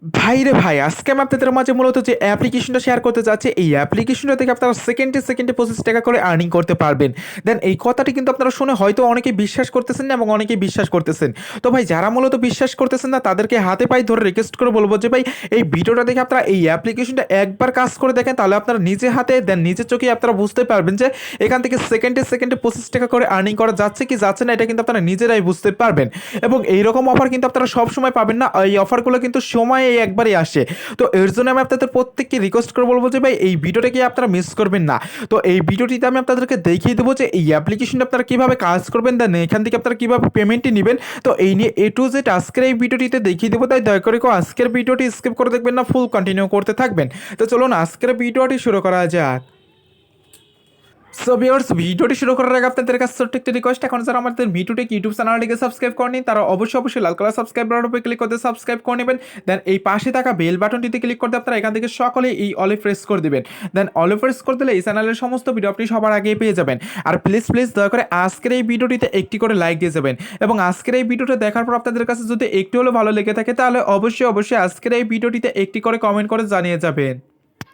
ভাই রে ভাই, আজকে আমি আপনাদের মাঝে মূলত যে অ্যাপ্লিকেশনটা শেয়ার করতে যাচ্ছি, এই অ্যাপ্লিকেশনটা থেকে আপনারা সেকেন্ডে সেকেন্ডে 25 টাকা করে আর্নিং করতে পারবেন। দেন এই কথাটি কিন্তু আপনারা শুনে হয়তো অনেকেই বিশ্বাস করতেছেন না এবং অনেকেই বিশ্বাস করতেছেন। তো ভাই যারা মূলত বিশ্বাস করতেছেন না তাদেরকে হাতে পায়ে ধরে রিকোয়েস্ট করে বলবো যে ভাই এই ভিডিওটা দেখে আপনারা এই অ্যাপ্লিকেশনটা একবার কাজ করে দেখেন, তাহলে আপনারা নিজে হাতে দেন নিজের চোখে আপনারা বুঝতে পারবেন যে এখান থেকে সেকেন্ডে সেকেন্ডে 25 টাকা করে আর্নিং করা যাচ্ছে কি যাচ্ছে না, এটা কিন্তু আপনারা নিজেরাই বুঝতে পারবেন। এবং এইরকম অফার কিন্তু আপনারা সব সময় পাবেন না, এই অফারগুলো কিন্তু সময় এই একবারই আসে। তো এর জন্য আমি আপনাদের প্রত্যেককে রিকোয়েস্ট করে বলবো যে ভাই এই ভিডিওটাকে আপনারা মিস করবেন না। তো এই ভিডিওটিতে আমি আপনাদেরকে দেখিয়ে দেবো যে এই অ্যাপ্লিকেশনটা আপনারা কীভাবে কাজ করবেন, দেন এখান থেকে আপনারা কীভাবে পেমেন্টটি নেবেন। তো এই নিয়ে এ টু জেড আজকের এই ভিডিওটিতে দেখিয়ে দেবো, তাই দয়া করে কেউ আজকের ভিডিওটি স্কিপ করে দেখবেন না, ফুল কন্টিনিউ করতে থাকবেন। তো চলুন আজকের ভিডিওটি শুরু করা যাক। সো ভিউয়ার্স, ভিডিওটি শুরু করার আগে আপনাদের কাছে ছোট্ট একটা রিকোয়েস্ট, এখন যারা আমাদের মিঠুটেক ইউটিউব চ্যানেলটিকে সাবস্ক্রাইব করেনি তারা অবশ্যই লাল কালার সাবস্ক্রাইব বাটনের উপরে ক্লিক করতে সাবস্ক্রাইব করে নেবেন। দেন এই পাশে থাকা বেল বাটনটিতে ক্লিক করতে আপনারা এখান থেকে সকলে এই অলে প্রেস করে দিবেন। দেন অলে প্রেস করে দিলে এই চ্যানেলের সমস্ত ভিডিও আপনি সবার আগে পেয়ে যাবেন। আর প্লিজ দয়া করে আজকের এই ভিডিওটিতে একটি করে লাইক দিয়ে যাবেন। এবং আজকের এই ভিডিওটা দেখার পর আপনাদের কাছে যদি একটু হলেও ভালো লেগে থাকে তাহলে অবশ্যই আজকের এই ভিডিওটিতে একটি করে কমেন্ট করে জানিয়ে যাবেন।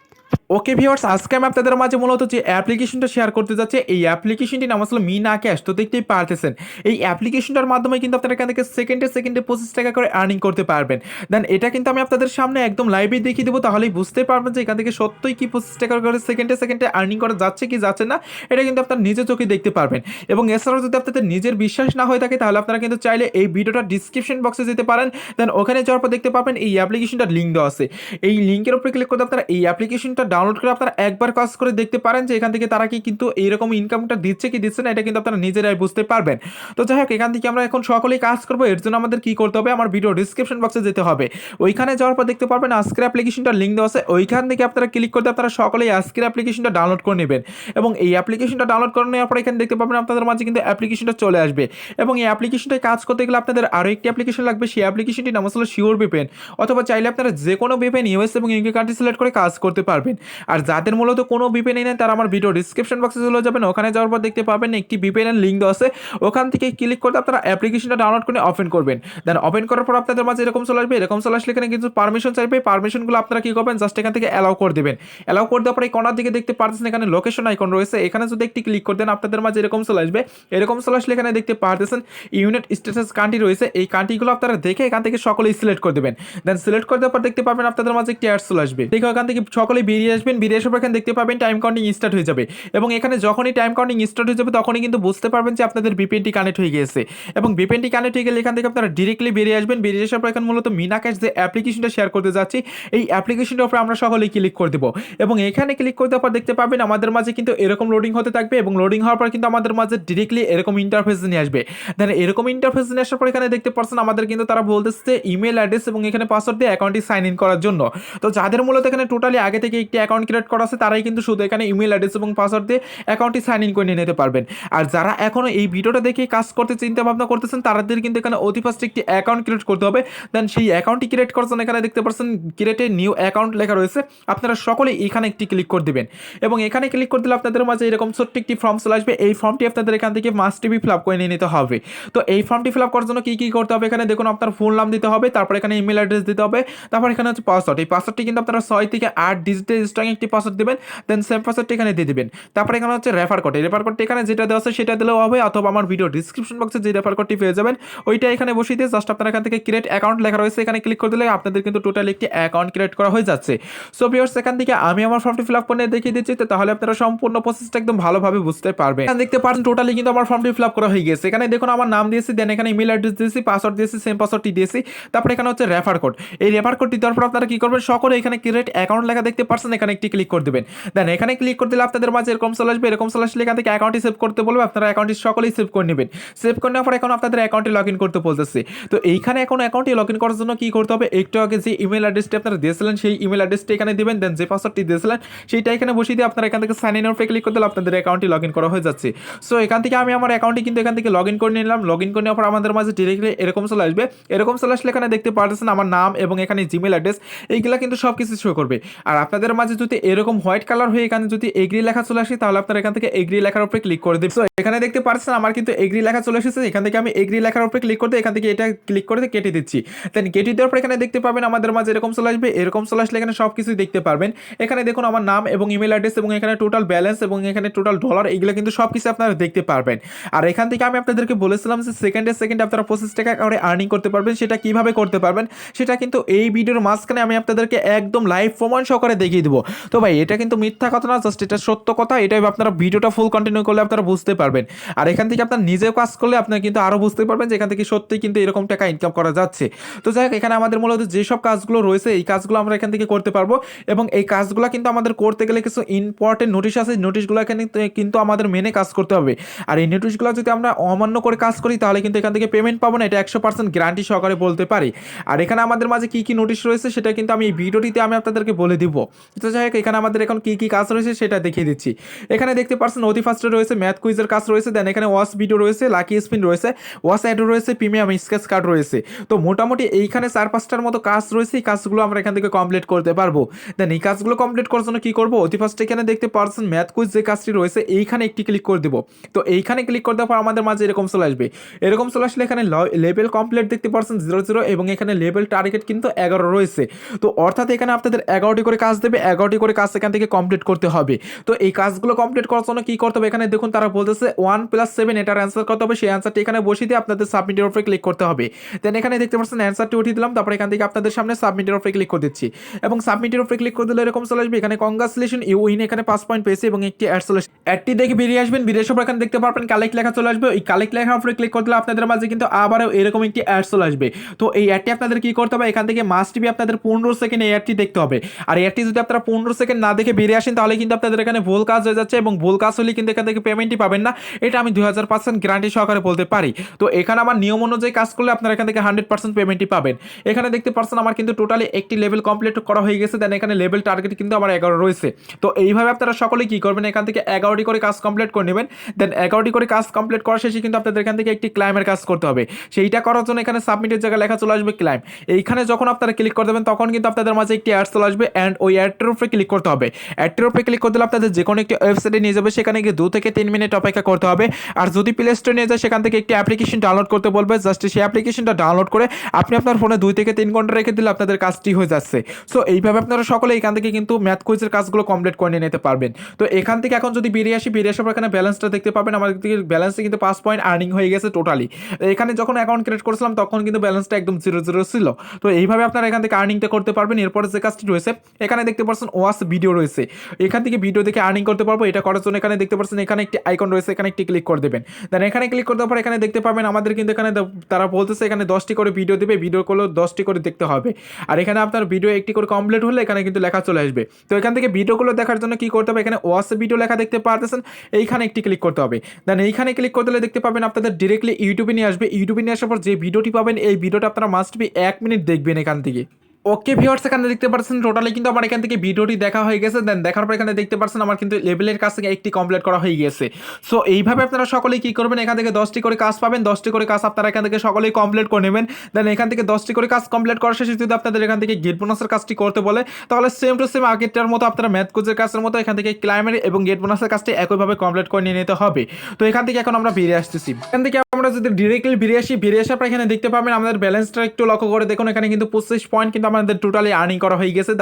ওকে ভিউয়ার্স, আজকে আমি আপনাদের মাঝে মূলত যে অ্যাপ্লিকেশনটা শেয়ার করতে যাচ্ছি, এই অ্যাপ্লিকেশনটির নাম আসলে bKash। তো দেখতেই পারতেছেন এই অ্যাপ্লিকেশনটার মাধ্যমে কিন্তু আপনারা এখান থেকে সেকেন্ডে সেকেন্ডে 25 টাকা করে আর্নিং করতে পারবেন। দেন এটা কিন্তু আমি আপনাদের সামনে একদম লাইভে দেখিয়ে দেবো, তাহলেই বুঝতে পারবেন যে এখান থেকে সত্যই কি 25 টাকা করে সেকেন্ডে সেকেন্ডে আর্নিং করা যাচ্ছে কি যাচ্ছে না, এটা কিন্তু আপনার নিজের চোখে দেখতে পারবেন। এবং এছাড়াও যদি আপনাদের নিজের বিশ্বাস না হয়ে থাকে তাহলে আপনারা কিন্তু চাইলে এই ভিডিওটা ডিসক্রিপশন বক্সে যেতে পারেন। দেন ওখানে যাওয়ার পর দেখতে পাবেন এই অ্যাপ্লিকেশনটার লিঙ্ক দেওয়া আছে। এই লিঙ্কের উপরে ক্লিক করতে আপনারা এই অ্যাপ্লিকেশনটা ডাউনলোড করে আপনারা একবার কাজ করে দেখতে পারেন যে এখান থেকে তারা কি কিন্তু এইরকম ইনকামটা দিচ্ছে কি দিচ্ছে না, এটা কিন্তু আপনারা নিজেরাই বুঝতে পারবেন। তো যাই হোক, এখান থেকে আমরা এখন সকলেই কাজ করবো। এর জন্য আমাদের কি করতে হবে, আমার ভিডিও ডিসক্রিপশন বক্সে যেতে হবে। ওইখানে যাওয়ার পর দেখতে পারবেন আজকের অ্যাপ্লিকেশনটা লিঙ্ক দেওয়া আছে, ওইখান থেকে আপনারা ক্লিক করতে আপনারা সকলেই আজকের অ্যাপ্লিকেশনটা ডাউনলোড করে নেবেন। এবং এই অ্যাপ্লিকেশনটা ডাউনলোড করে নেওয়ার পর এখানে দেখতে পাবেন আপনাদের মাঝে কিন্তু অ্যাপ্লিকেশনটা চলে আসবে। এবং এই অ্যাপ্লিকেশনটায় কাজ করতে গেলে আপনাদের আরও একটি অ্যাপ্লিকেশন লাগবে, সেই অ্যাপ্লিকেশনটির নাম আসলে শিওর ভিপিএন। অথবা চাইলে আপনারা যে কোনো ভিপিএন ইউএস এবং ইউকে কান্ট্রি সিলেক্ট করে কাজ করতে পারবেন। আর যাদের মূলত কোনো ভিপিএন নেই তারা আমার ভিডিও ডিসক্রিপশন বক্সে চলে যাবেন, ওখানে যাওয়ার পর দেখতে পাবেন একটি ভিপিএন লিঙ্ক দেওয়া আছে, ওখান থেকে ক্লিক করতে আপনারা অ্যাপ্লিকেশনটা ডাউনলোড করে ওপেন করবেন। দেন ওপেন করার পর আপনাদের মাঝে এরকম চলে আসবে, এরকম চলে আসলে এখানে কিছু পারমিশন চাইবে, পারমিশনগুলো আপনারা কি করবেন, জাস্ট এখান থেকে অ্যালাউ করে দেবেন। অ্যালাউ করে দেওয়ার পর এই কর্নার দিকে দেখতে পারতেছেন এখানে লোকেশন আইকন রয়েছে, এখানে যদি একটি ক্লিক করে দেন আপনাদের মাঝে এরকম চলে আসবে। এরকম চলে আসলে এখানে দেখতে পারতেছেন ইউনাইটেড স্টেটস কান্ট্রি রয়েছে, এই কান্ট্রিগুলো আপনারা দেখে এখান থেকে সকলেই সিলেক্ট করে দেবেন। দেন সিলেক্ট করে দেওয়ার পর দেখতে পাবেন আপনাদের মাঝে একটি অ্যাড চলে আসবে, দেখো এখান থেকে সকলেই বেরিয়ে আসবেন। বেরিয়ে আসার পর এখানে দেখতে পাবেন টাইম কাউন্টিং স্টার্ট হয়ে যাবে। এবং এখানে যখনই টাইম কাউন্টিং স্টার্ট হয়ে যাবে তখনই কিন্তু বুঝতে পারবেন যে আপনাদের ভিপিএনটি কানেক্ট হয়ে গিয়েছে। এবং ভিপিএনটি কানেক্ট হয়ে গেলে এখান থেকে আপনারা ডিরেক্টলি বেরিয়ে আসবেন। বেরিয়ে আসার পর এখানে মূলত bKash যে অ্যাপ্লিকেশনটা শেয়ার করতে যাচ্ছি, এই অ্যাপ্লিকেশনটার উপরে আমরা সকলেই ক্লিক করে দেবো। এবং এখানে ক্লিক করে দেওয়ার পর দেখতে পাবেন আমাদের মাঝে কিন্তু এরকম লোডিং হতে থাকবে। এবং লোডিং হওয়ার পর কিন্তু আমাদের মাঝে ডিরেক্টলি এরকম ইন্টারফেস নিয়ে আসবে। দেন এরকম ইন্টারফেস নিয়ে আসার পর এখানে দেখতে পাচ্ছেন আমাদের কিন্তু তারা বলতেছে ইমেল অ্যাড্রেস এবং এখানে পাসওয়ার্ড দিয়ে অ্যাকাউন্টটি সাইন ইন করার জন্য। তো যাদের মূলত এখানে টোটালি আগে থেকে একটি অ্যাকাউন্ট ক্রিয়েট করা আছে তারাই কিন্তু শুধু এখানে ইমেল অ্যাড্রেস এবং পাসওয়ার্ড দিয়ে অ্যাকাউন্টটি সাইন ইন করে নিয়ে নিতে পারবেন। আর যারা এখনো এই ভিডিওটা দেখে কাজ করতে চিন্তা ভাবনা করতেছেন তাদের কিন্তু এখানে অতি ফার্স্ট একটি অ্যাকাউন্ট ক্রিয়েট করতে হবে। দেন সেই অ্যাকাউন্টটি ক্রিয়েট করার জন্য এখানে দেখতে পাচ্ছেন ক্রিয়েট এ নিউ অ্যাকাউন্ট লেখা রয়েছে, আপনারা সকলেই এখানে একটি ক্লিক করে দিবেন। এবং এখানে ক্লিক করে দিলে আপনাদের মাঝে এরকম ছোট্ট একটি ফর্ম চলে আসবে, এই ফর্মটি আপনাদের এখান থেকে মাস্ট বি ফিল আপ করে নিয়ে নিতে হবে। তো এই ফর্মটি ফিল আপ করার জন্য কি করতে হবে, এখানে দেখুন আপনার ফুল নাম দিতে হবে, তারপর এখানে ইমেল অ্যাড্রেস দিতে হবে, তারপর এখানে হচ্ছে পাসওয়ার্ড। এই পাসওয়ার্ডটি কিন্তু আপনারা 6 থেকে 8 ডিজিটের স্ট্রং একটি পাসওয়ার্ড দেবেন। দেন সেম পাসওয়ার্ডটি এখানে দিয়ে দিবেন। তারপর এখানে হচ্ছে রেফার কোড, এই রেফার কোডটি এখানে যেটা দেওয়া আছে সেটা দিলেও হবে, অথবা আমার ভিডিও ডিসক্রিপশন বক্সে যে রেফার কোডটি পেয়ে যাবেন ওইটা এখানে বসিয়ে দিয়ে জাস্ট আপনারা এখান থেকে ক্রিয়েট অ্যাকাউন্ট লেখা রয়েছে এখানে ক্লিক করে দিলে আপনাদের কিন্তু টোটালি একটি অ্যাকাউন্ট ক্রিয়েট করা হয়ে যাচ্ছে। সো ভিউয়ার্স, এখান থেকে আমি আমার ফর্মটি ফিল আপ করে দেখিয়ে দিচ্ছি, তো তাহলে আপনারা সম্পূর্ণ প্রসেসটা একদম ভালোভাবে বুঝতে পারবেন। এখানে দেখতে পারেন টোটালি কিন্তু আমার ফর্মটি ফিল আপ করা হয়ে গেছে। এখানে দেখুন আমার নাম দিয়েছি, দেন এখানে ইমেল অ্যাড্রেস দিয়েছি, পাসওয়ার্ড দিয়েছি, সেম পাসওয়ার্ডটি দিয়েছি, তারপর এখানে হচ্ছে রেফার কোড। এই রেফার কোডটি দেওয়ার পর আপনারা কি করবেন, সকলে এখানে ক্রিয়েট অ্যাকাউন্ট লেখা দেখতে পাচ্ছেন, এখানে একটি ক্লিক করে দেবেন। দেন এখানে ক্লিক করে দিলে আপনাদের মাঝে এরকম চলে আসবে, এরকম চলে আসলে এখান থেকে অ্যাকাউন্টটি সেভ করতে বলবে, আপনারা অ্যাকাউন্টটি সকলেই সেভ করে নেবেন। সেভ করে নেওয়ার পর এখন আপনাদের অ্যাকাউন্টে লগ ইন করতে বলতেছে। তো এইখানে এখন অ্যাকাউন্টে লগ ইন করার জন্য কি করতে হবে, একটু আগে যে ইমেল অ্যাড্রেসটি আপনারা দিয়েছিলেন সেই ইমেল অ্যাড্রেসটি এখানে দিবেন। দেন যে পাসওয়ার্ডটি দিয়েছিলেন সেইটা এখানে বসিয়ে দিয়ে আপনারা এখান থেকে সাইন ইন উপরে ক্লিক করে দিলে আপনাদের অ্যাকাউন্টটি লগ ইন করা হয়ে যাচ্ছে। সো এখান থেকে আমি আমার অ্যাকাউন্টটি কিন্তু এখান থেকে লগ ইন করে নিলাম। লগ ইন করে নেওয়ার পর আমাদের মাঝে ডিরেক্টলি এরকম চলে আসবে, এরকম চলে আসলে এখানে দেখতে পারতেছেন আমার নাম এবং এখানে জিমেল অ্যাড্রেস এইগুলা কিন্তু সব কিছু শো করবে। আর আপনাদের মাঝে মাঝে যদি এরকম হোয়াইট কালার হয়ে এখানে যদি এগ্রি লেখা চলে আসে তাহলে আপনারা এখান থেকে এগ্রি লেখার উপরে ক্লিক করে দেবেন। এখানে দেখতে পাচ্ছেন আমার কিন্তু এগ্রি লেখা চলে এসেছে, এখান থেকে আমি এগ্রি লেখার উপরে ক্লিক করতে এখান থেকে এটা ক্লিক করে কেটে দিচ্ছি। দেন কেটে দেওয়ার পর এখানে দেখতে পাবেন আমাদের মাঝে এরকম চলে আসবে, এরকম চলে আসলে এখানে সব কিছুই দেখতে পারবেন। এখানে দেখুন আমার নাম এবং ইমেল অ্যাড্রেস এবং এখানে টোটাল ব্যালেন্স এবং এখানে টোটাল ডলার, এগুলো কিন্তু সব কিছু আপনারা দেখতে পারবেন। আর এখান থেকে আমি আপনাদেরকে বলেছিলাম যে সেকেন্ডে আপনারা 25 টাকা করে আর্নিং করতে পারবেন। সেটা কিভাবে করতে পারবেন সেটা কিন্তু এই ভিডিওর মাঝখানে আমি আপনাদেরকে একদম লাইভ প্রমাণ সহকারে দেখিয়ে দেবো। তো ভাই এটা কিন্তু মিথ্যা কথা না, জাস্ট এটা সত্য কথা। এটাই আপনারা ভিডিওটা ফুল কন্টিনিউ করলে আপনারা বুঝতে পারবেন। আর এখান থেকে আপনার নিজেও কাজ করলে আপনারা কিন্তু আরও বুঝতে পারবেন যে এখান থেকে সত্যিই কিন্তু এরকম টাকা ইনকাম করা যাচ্ছে। তো যাই হোক, এখানে আমাদের মূলত যেসব কাজগুলো রয়েছে এই কাজগুলো আমরা এখান থেকে করতে পারবো এবং এই কাজগুলো কিন্তু আমাদের করতে গেলে কিছু ইম্পর্টেন্ট নোটিশ আছে, নোটিশগুলো এখানে কিন্তু আমাদের মেনে কাজ করতে হবে। আর এই নোটিশগুলো যদি আমরা অমান্য করে কাজ করি তাহলে কিন্তু এখান থেকে পেমেন্ট পাবো না, এটা 100% গ্যারান্টি সহকারে বলতে পারি। আর এখানে আমাদের মাঝে কি কি নোটিশ রয়েছে সেটা কিন্তু আমি এই ভিডিওটিতে আমি আপনাদেরকে বলে দিব। তো যাই হোক, এখানে আমাদের এখন কি কি কাজ রয়েছে সেটা দেখিয়ে দিচ্ছি। এখানে দেখতে পাচ্ছেন অতি ফার্স্টে রয়েছে ম্যাথ কুইজের কাজ রয়েছে, দেন এখানে ওয়াচ ভিডিও রয়েছে, লাকি স্পিন রয়েছে, ওয়াচ অ্যাড রয়েছে, প্রিমিয়াম স্কেচ কার্ড রয়েছে। তো মোটামুটি এইখানে 4-5টার মতো কাজ রয়েছে, এই কাজগুলো আমরা এখান থেকে কমপ্লিট করতে পারবো। দেন এই কাজগুলো কমপ্লিট করার জন্য কি করবো, অতি ফার্স্টে এখানে দেখতে পাচ্ছেন ম্যাথ কুইজ যে কাজটি রয়েছে এইখানে একটি ক্লিক করে দেবো। তো এইখানে ক্লিক করে দেওয়ার পর আমাদের মাঝে এরকম চলে আসবে, এরকম চলে আসলে এখানে লেভেল কমপ্লিট দেখতে পাচ্ছেন 00 এবং এখানে লেভেল টার্গেট কিন্তু 11 রয়েছে। তো অর্থাৎ এখানে আপনাদের 11টি করে কাজ দেবে, 11টি করে কাজ এখান থেকে কমপ্লিট করতে হবে। তো এই কাজগুলো কমপ্লিট করার জন্য কি করতে হবে, এখানে দেখুন তারা বলতেছে 1 + 7 এটার অ্যান্সার করতে হবে, সেই অ্যান্সারটি এখানে বসিয়ে দিয়ে আপনাদের সাবমিটের উপরে ক্লিক করতে হবে। দেন এখানে দেখতে পাচ্ছেন অ্যান্সারটি উঠিয়ে দিলাম, তারপর এখান থেকে আপনাদের সামনে সাবমিটের উপরে ক্লিক করে দিচ্ছি এবং সাবমিটের উপরে ক্লিক করে দিলে এরকম চলে আসবে, এখানে কংগ্রাচুলেশন ইউ উইন, এখানে 5 পয়েন্ট পেয়েছে এবং একটি অ্যাড চলে আসবে। অ্যাডটি দেখে বেরিয়ে আসবেন, বেরিয়ে আসার পর এখানে দেখতে পারবেন কালেক্ট লেখা চলে আসবে, ওই কালেক্ট লেখার উপরে ক্লিক করে দিলে আপনাদের মাঝে কিন্তু আবারও এরকম একটি অ্যাড চলে আসবে। তো এই অ্যাডটি আপনাদের কি করতে হবে, এখান থেকে মাস্ট বি আপনাদের 15 সেকেন্ড এই অ্যাডটি দেখতে হবে। আর এই অ্যাডটি যদি আপনারা 15 সেকেন্ড না দেখে বেরিয়ে আসেন তাহলে কিন্তু আপনাদের এখানে ভুল কাজ হয়ে যাচ্ছে এবং ভুল কাজ হলে কিন্তু এখান থেকে পেমেন্টই পাবেন না, এটা আমি 2000% গ্যারান্টি সহকারে বলতে পারি। তো এখানে আমার নিয়ম অনুযায়ী কাজ করলে আপনারা এখান থেকে 100% পেমেন্টই পাবেন। এখানে দেখতে পাচ্ছেন আমার কিন্তু টোটালি একটি লেভেল কমপ্লিট করা হয়ে গেছে, দেন এখানে লেভেল টার্গেট কিন্তু আমার 11 রয়েছে। তো এইভাবে আপনারা সকলেই কি করবেন, এখান থেকে 11টি করে কাজ কমপ্লিট করে নেবেন। দেন 11টি করে কাজ কমপ্লিট করার শেষে কিন্তু আপনাদের এখান থেকে একটি ক্লাইমের কাজ করতে হবে। সেইটা করার জন্য এখানে সাবমিটের জায়গায় লেখা চলে আসবে ক্লাইম। এইখানে যখন আপনারা ক্লিক করে দেবেন তখন কিন্তু আপনাদের মাঝে একটি অ্যাড চলে আসবে অ্যান্ড ওই অ্যাডটির উপরে ক্লিক করতে হবে। অ্যাডটির উপরে ক্লিক করে দিলে আপনাদের যে কোনো একটি ওয়েবসাইটে নিয়ে যাবে, সেখানে গিয়ে 2 থেকে 3 মিনিট অপেক্ষা করতে হবে। আর যদি প্লে স্টোরে নিয়ে যায় সেখান থেকে একটি অ্যাপ্লিকেশন ডাউনলোড করতে বলবে, জাস্ট সেই অ্যাপ্লিকেশনটা ডাউনলোড করে আপনি আপনার ফোনে 2 থেকে 3 ঘন্টা রেখে দিলে আপনাদের কাজটি হয়ে যাচ্ছে। সো এইভাবে আপনারা সকলে এখান থেকে কিন্তু ম্যাথ কুইজের কাজগুলো কমপ্লিট করে নিতে পারবেন। তো এখান থেকে এখন যদি বেরিয়ে আসি, বেরিয়ে আসার পর এখানে ব্যালেন্সটা দেখতে পাবেন, আমাদের দিকে ব্যালেন্সে কিন্তু 5 পয়েন্ট আর্নিং হয়ে গেছে টোটালি। এখানে যখন অ্যাকাউন্ট ক্রিয়েট করেছিলাম তখন কিন্তু ব্যালেন্সটা একদম 0 ছিল। তো এইভাবে আপনারা এখান থেকে আর্নিংটা করতে পারবেন। এরপরে যে কাজটি রয়েছে এখানে দেখতে পাচ্ছেন ওয়াচ ভিডিও রয়েছে, এখান থেকে ভিডিও দেখে আর্নিং করতে পারবো। এটা করার জন্য এখানে দেখতে পাচ্ছেন এখানে একটি আইকন রয়েছে, এখানে একটি ক্লিক করে দেবেন। দেন এখানে ক্লিক করে দেওয়ার পর এখানে দেখতে পাবেন আমাদের কিন্তু এখানে তারা বলতেছে এখানে 10টি করে ভিডিও দেবে, ভিডিও করলেও 10টি করে দেখতে হবে। আর এখানে আপনার ভিডিও একটি করে কমপ্লিট হলে এখানে কিন্তু লেখা চলে আসবে। তো এখান থেকে ভিডিওগুলো দেখার জন্য কি করতে হবে, এখানে ওয়াচ ভিডিও লেখা দেখতে পারতেছেন, এইখানে একটি ক্লিক করতে হবে। দেন এইখানে ক্লিক করে দিলে দেখতে পাবেন আপনাদের ডিরেক্টলি ইউটিউবে নিয়ে আসবে। ইউটিউবে নিয়ে আসার পর যে ভিডিওটি পাবেন এই ভিডিওটা আপনারা মাস্ট বি 1 মিনিট দেখবেন এখান থেকে। ওকে ভিউয়ার্স, এখানে দেখতে পাচ্ছেন টোটালি কিন্তু আমার এখান থেকে ভিডিওটি দেখা হয়ে গেছে। দেন দেখার পর এখানে দেখতে পাচ্ছেন আমার কিন্তু লেভেলের কাছ থেকে একটি কমপ্লিট করা হয়ে গেছে। সো এইভাবে আপনারা সকলেই কি করবেন, এখান থেকে 10টি করে কাজ পাবেন, 10টি করে কাজ আপনারা এখান থেকে সকলেই কমপ্লিট করে নেবেন। দেন এখান থেকে 10টি করে কাজ কমপ্লিট করার শেষে যদি আপনাদের এখান থেকে গেট বোনাসের কাজটি করতে বলে তাহলে সেম টু সেম আগেরটার মতো আপনারা ম্যাথ কোচের কাজের মতো এখান থেকে ক্লাইমের এবং গেট বোনাসের কাজটি একইভাবে কমপ্লিট করে নিয়ে নিতে হবে। তো এখান থেকে এখন আমরা বেরিয়ে আসতেছি। এখান থেকে আমরা যদি ডিরেক্টলি বেরিয়ে আসি, বেরিয়ে আসার পর এখানে দেখতে পাবেন আমাদের ব্যালেন্সটা একটু লক্ষ্য করে দেখুন, এখানে কিন্তু 25 পয়েন্ট কিন্তু আমাদের টোটালি আর্নিং করা হয়ে গেছে।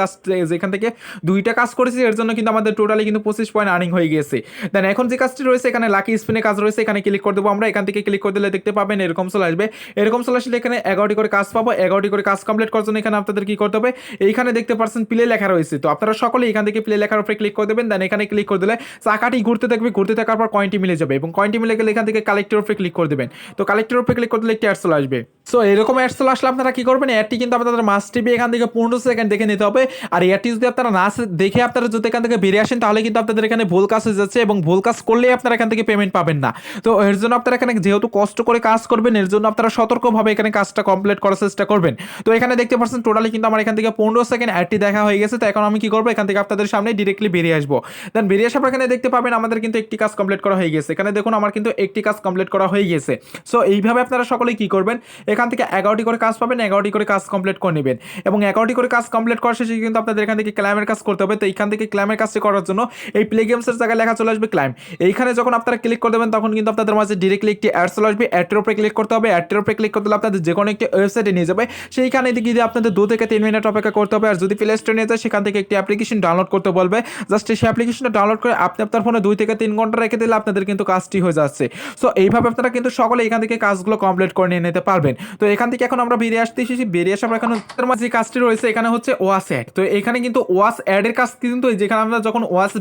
যেখান থেকে 2টা কাজ করেছি এর জন্য কিন্তু আমাদের টোটালি কিন্তু 25 পয়েন্ট আর্নিং হয়ে গেছে। দেন এখন যে কাজটি রয়েছে এখানে লাকি স্পিনে কাজ রয়েছে, এখানে ক্লিক করে দেবো আমরা। এখান থেকে ক্লিক করে দিলে দেখতে পাবেন এরকম চলে আসবে, এরকম চলে আসলে এখানে 11টি করে কাজ পাবো। 11টি করে কাজ কমপ্লিট করার জন্য এখানে আপনাদের কি করতে হবে, এইখানে দেখতে পাচ্ছেন প্লে লেখা রয়েছে। তো আপনারা সকলে এখান থেকে প্লে লেখার উপরে ক্লিক করে দেবেন। দেন এখানে ক্লিক করে দিলে চাকাটি ঘুরতে থাকবে, ঘুরতে থাকার পর কয়েনটি মিলে যাবে এবং কয়েনটি মিলে গেলে এখান থেকে কালেক্টের উপরে ক্লিক করে দেবেন। তো কালেক্টের উপরে ক্লিক করে দিলে একটি অ্যাড চলে আসবে। সো এরকম অ্যাড চলে আসলে আপনারা কি করবেন, অ্যাডটি কিন্তু আপনাদের মাস্ট টিভি এখান থেকে 15 সেকেন্ড দেখে নিতে হবে। আর অ্যাডটি যদি আপনারা না দেখে আপনারা যদি এখান থেকে বেরিয়ে আসেন তাহলে কিন্তু আপনাদের এখানে ভুল কাজ হয়ে যাচ্ছে এবং ভুল কাজ করলেই আপনারা এখান থেকে পেমেন্ট পাবেন না। তো এর জন্য আপনারা এখানে যেহেতু কষ্ট করে কাজ করবেন এর জন্য আপনারা সতর্কভাবে এখানে কাজটা কমপ্লিট করার চেষ্টা করবেন। তো এখানে দেখতে পাচ্ছেন টোটালি কিন্তু আমার এখান থেকে 15 সেকেন্ড অ্যাডটি দেখা হয়ে গেছে। তো এখন আমি কি করবো, এখান থেকে আপনাদের সামনে ডিরেক্টলি বেরিয়ে আসবো। দেন বেরিয়ে আসার পর এখানে দেখতে পাবেন আমাদের কিন্তু একটি কাজ কমপ্লিট করা হয়ে গেছে। এখানে দেখুন আমার কিন্তু একটি কাজ কমপ্লিট করা হয়ে গেছে। সো এইভাবে আপনারা সকলেই কী করবেন, এখান থেকে 11টি করে কাজ পাবেন, 11টি করে কাজ কমপ্লিট করে নেবেন এবং 11টি করে কাজ কমপ্লিট করার শেষে কিন্তু আপনাদের এখান থেকে ক্লাইমের কাজ করতে হবে। তো এইখান থেকে ক্লাইমের কাজটি করার জন্য এই প্লে গেমসের জায়গায় লেখা চলে আসবে ক্লাইম। এইখানে যখন আপনারা ক্লিক করে দেবেন তখন কিন্তু আপনাদের মাঝে ডিরেক্টলি একটি অ্যাড চলে আসবে। অ্যাডের উপরে ক্লিক করতে হবে। অ্যাডের উপরে ক্লিক করতে হলে আপনাদের যে কোনো একটি ওয়েবসাইটে নিয়ে যাবে, সেইখানে গিয়ে আপনাদের 2 থেকে 3 মিনিট অপেক্ষা করতে হবে। আর যদি প্লে স্টোরে নিয়ে যায় সেখান থেকে একটি অ্যাপ্লিকেশন ডাউনলোড করতে বলবে। জাস্ট সেই অ্যাপ্লিকেশনটা ডাউনলোড করে আপনি আপনার ফোনে 2 থেকে 3 ঘন্টা রেখে দিলে আপনাদের কিন্তু কাজটি হয়ে যাচ্ছে। সো এইভাবে আপনারা কিন্তু সকলে এখান থেকে কাজগুলো কমপ্লিট করে নিয়ে নিতে পারবেন। তো এখান থেকে এখন আমরা বেরিয়ে আসতে এসেছি। বেরিয়ে আসার এখন যে কাজটি রয়েছে এখানে হচ্ছে ওয়াস অ্যাড। তো এখানে কিন্তু ওয়াস অ্যাডের কাজ কিন্তু যেখানে আমরা যখন ওয়াস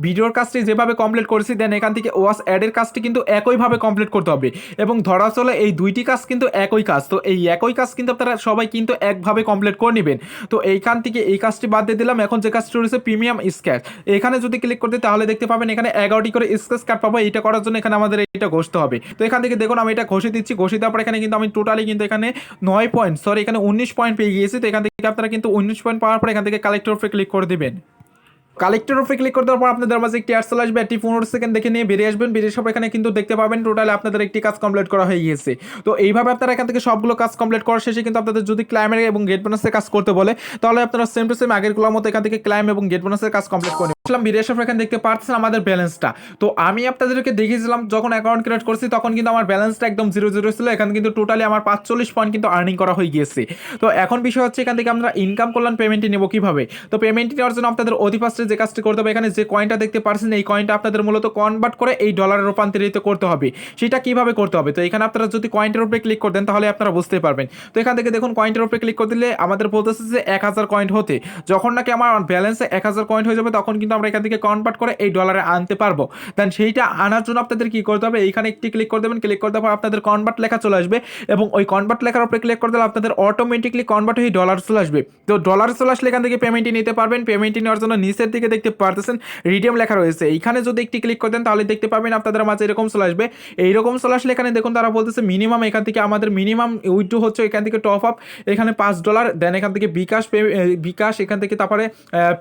ভিডিওর কাজটি যেভাবে কমপ্লিট করেছি, দেন এখান থেকে ওয়াস অ্যাডের কাজটি কিন্তু একইভাবে কমপ্লিট করতে হবে এবং ধরা চলে এই দুইটি কাজ কিন্তু একই কাজ। তো এই একই কাজ কিন্তু আপনারা সবাই কিন্তু একভাবে কমপ্লিট করে নেবেন। তো এইখান থেকে এই কাজটি বাদ দিয়ে দিলাম। এখন যে কাজটি রয়েছে প্রিমিয়াম স্ক্র্যাচ, এখানে যদি ক্লিক করতে তাহলে দেখতে পাবেন এখানে 11টি করে স্ক্র্যাচ কার্ড পাবো। এইটা করার জন্য এখানে আমাদের এটা ঘষতে হবে। তো এখান থেকে দেখুন আমি এটা ঘষে দিচ্ছি। ঘষে দেওয়ার পর এখানে কিন্তু আমি টোটালি কিন্তু এখানে 9 পয়েন্ট, সরি এখানে 19 পয়েন্ট পেয়ে গিয়েছি। তো এখান থেকে আপনারা কিন্তু 19 পয়েন্ট পাওয়ার পর এখান থেকে কালেক্টর উপরে ক্লিক করে দিবেন। কালেক্টর উপরে ক্লিক করে দেওয়ার পর আপনাদের মাঝে একটি অ্যাড চলে আসবে। এটি 15 সেকেন্ড দেখে নিয়ে বেরিয়ে আসবেন। বেরিয়ে আসার পর এখানে কিন্তু দেখতে পাবেন টোটালি আপনাদের একটি কাজ কমপ্লিট করা হয়ে গিয়েছে। তো এইভাবে আপনারা এখান থেকে সবগুলো কাজ কমপ্লিট করার শেষে কিন্তু আপনাদের যদি ক্লাইমের এবং গেট বোনাসের কাজ করতে বলে তাহলে আপনারা সেম টু সেম আগেরগুলোর মতো এখান থেকে ক্লাইম এবং গেট বোনাসের কাজ কমপ্লিট করে আসলাম। বেরিয়ে আসার পর এখানে দেখতে পাচ্ছেন আমাদের ব্যালেন্সটা। তো আমি আপনাদেরকে দেখিয়েছিলাম যখন অ্যাকাউন্ট ক্রিয়েট করছি তখন কিন্তু আমার ব্যালেন্সটা একদম 0 ছিল। এখানে কিন্তু টোটালি আমার 45 পয়েন্ট কিন্তু আর্নিং করা হয়ে গিয়েছে। তো এখন বিষয় হচ্ছে এখান থেকে আমরা ইনকাম করলাম, পেমেন্টটি নেব কিভাবে। তো পেমেন্টটি নেওয়ার জন্য আপনাদের অতি ফার্স্টে যে কাজটি করতে হবে, এখানে যে কয়েনটা দেখতে পাচ্ছেন এই কয়েনটা আপনাদের মূলত কনভার্ট করে এই ডলারে রূপান্তরিত করতে হবে। সেটা কিভাবে করতে হবে, তো এখানে আপনারা যদি কয়েনটার উপরে ক্লিক করে দেন তাহলে আপনারা বুঝতে পারবেন। তো এখান থেকে দেখুন কয়েনটার উপরে ক্লিক করে দিলে আমাদের বলতেছে যে 1000 কয়েন হতে, যখন নাকি আমার ব্যালেন্সে 1000 কয়েন হয়ে যাবে তখন কিন্তু আমরা এখান থেকে কনভার্ট করে এই ডলারে আনতে পারবো। দেন সেইটা আনার জন্য আপনাদের কি করতে হবে, এইখানে একটি ক্লিক করে দেবেন। ক্লিক করে দেওয়ার পর আপনাদের কনভার্ট লেখা চলে আসবে এবং ওই কনভার্ট লেখার উপরে ক্লিক করে দিলে আপনাদের অটোমেটিকলি কনভার্ট হয়ে ডলার চলে আসবে। তো ডলার চলে আসলে এখান থেকে পেমেন্টটি নিতে পারবেন। পেমেন্টটি নেওয়ার জন্য নিচের দিকে দেখতে পারতেছেন রিডিম লেখা রয়েছে, এইখানে যদি একটি ক্লিক করে দেন তাহলে দেখতে পাবেন আপনাদের মাঝে এরকম চলে আসবে। এইরকম চলে আসলে এখানে দেখুন তারা বলতেছে মিনিমাম, এখান থেকে আমাদের মিনিমাম উইথড্র হচ্ছে এখান থেকে টপ আপ এখানে $5। দেন এখান থেকে বিকাশ এখান থেকে তারপরে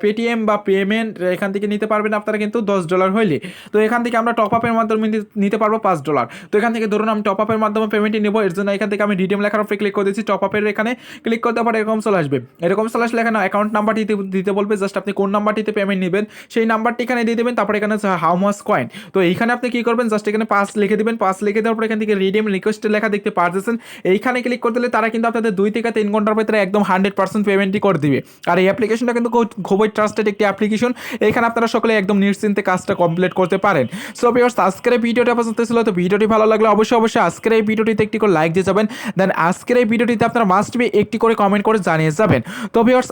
পেটিএম বা পেমেন্ট এখান থেকে নিতে পারবেন আপনারা কিন্তু $10 হইলে। তো এখান থেকে আমরা টপ আপের মাধ্যমে নিতে পারবো $5। তো এখান থেকে ধরুন আমি টপ আপের মাধ্যমে পেমেন্টটি নেবো, এর জন্য এখান থেকে আমি রিডিম লেখার উপরে ক্লিক করে দিচ্ছি। টপ আপের এখানে ক্লিক করতে পারে এরকম চলে আসবে। এরকম চলে আসলে এখানে অ্যাকাউন্ট নাম্বারটি দিতে বলবে, জাস্ট আপনি কোন নাম্বারটিতে পেমেন্ট নেবেন সেই নাম্বারটি এখানে দিয়ে দেবেন। তারপরে এখানে হাউ মাচ কয়েন, তো এইখানে আপনি কি করবেন, জাস্ট এখানে 5 লিখে দিবেন। 5 লিখে দেওয়ার পর এখান থেকে রিডিম রিকোয়েস্টের লেখা দেখতে পারতেছেন, এইখানে ক্লিক করে দিলে তারা কিন্তু আপনাদের 2 থেকে 3 ঘন্টার ভিতরে একদম 100% পেমেন্টই করে দিবে। আর এই অ্যাপ্লিকেশনটা কিন্তু খুবই ট্রাস্টেড একটি অ্যাপ্লিকেশন, এখানে আপনারা সকলে একদম নিশ্চিন্তে কাজটা কমপ্লিট করতে পারেন। সো ভিউয়ার্স আজকের এই ভিডিওটা পছন্দ ছিল, তো ভিডিওটি ভালো লাগলে অবশ্যই আজকের এই ভিডিওটিতে একটি করে লাইক দিয়ে যাবেন। দেন আজকের এই ভিডিওটিতে আপনারা মাস্ট বি একটি করে কমেন্ট করে জানিয়ে যাবেন। তো ভিউয়ার্স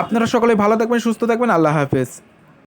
আপনারা সকলে ভালো থাকবেন, সুস্থ থাকবেন, আল্লাহ হাফেজ।